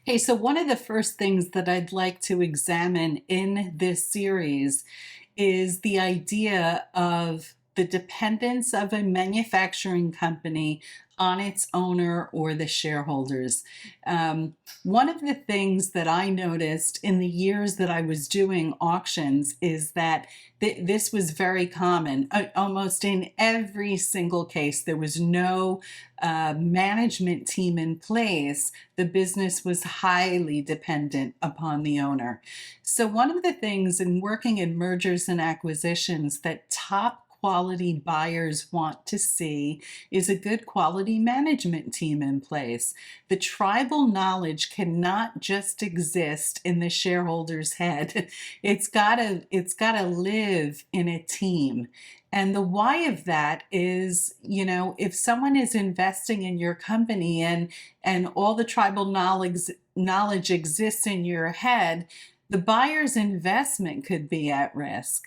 Hey, so one of the first things that I'd like to examine in this series is the idea of the dependence of a manufacturing company on its owner or the shareholders. Um, One of the things that I noticed in the years that I was doing auctions is that this was very common. Almost in every single case, there was no management team in place. The business was highly dependent upon the owner. So, one of the things in working in mergers and acquisitions that top quality buyers want to see is a good quality management team in place. The tribal knowledge cannot just exist in the shareholder's head. It's got to live in a team. And the why of that is, if someone is investing in your company and all the tribal knowledge exists in your head, the buyer's investment could be at risk.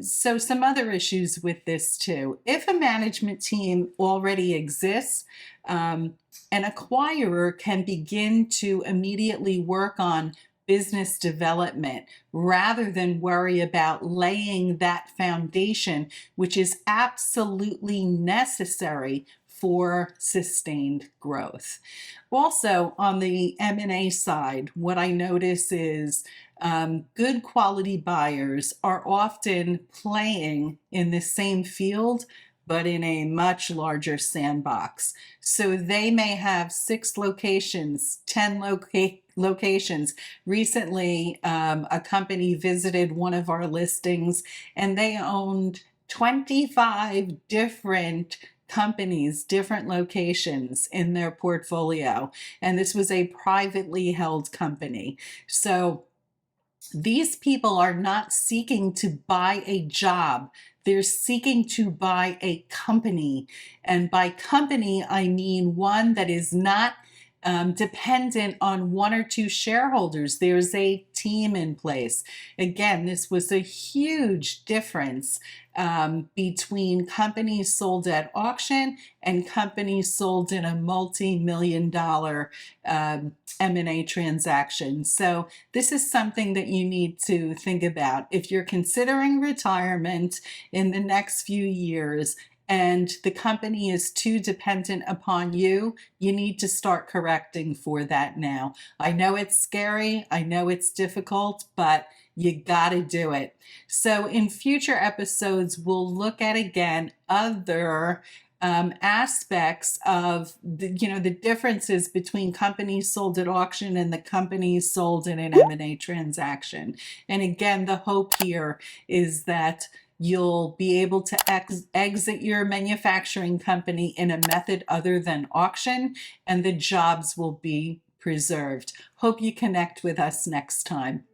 So, some other issues with this too. If a management team already exists, an acquirer can begin to immediately work on business development rather than worry about laying that foundation, which is absolutely necessary for sustained growth. Also, on the M&A side, what I notice is good quality buyers are often playing in the same field, but in a much larger sandbox. So they may have 6 locations, 10 locations. Recently, a company visited one of our listings and they owned 25 different companies, different locations in their portfolio. And this was a privately held company. So these people are not seeking to buy a job. They're seeking to buy a company. And by company, I mean one that is not dependent on one or two shareholders. There's a team in place. Again, this was a huge difference between companies sold at auction and companies sold in a multi-million-dollar M&A transaction. So this is something that you need to think about. If you're considering retirement in the next few years, and the company is too dependent upon you, you need to start correcting for that now. I know it's scary, I know it's difficult, but you got to do it. So in future episodes, we'll look at again other aspects of the differences between companies sold at auction and the companies sold in an M&A transaction. And again, the hope here is that you'll be able to exit your manufacturing company in a method other than auction, and the jobs will be preserved. Hope you connect with us next time.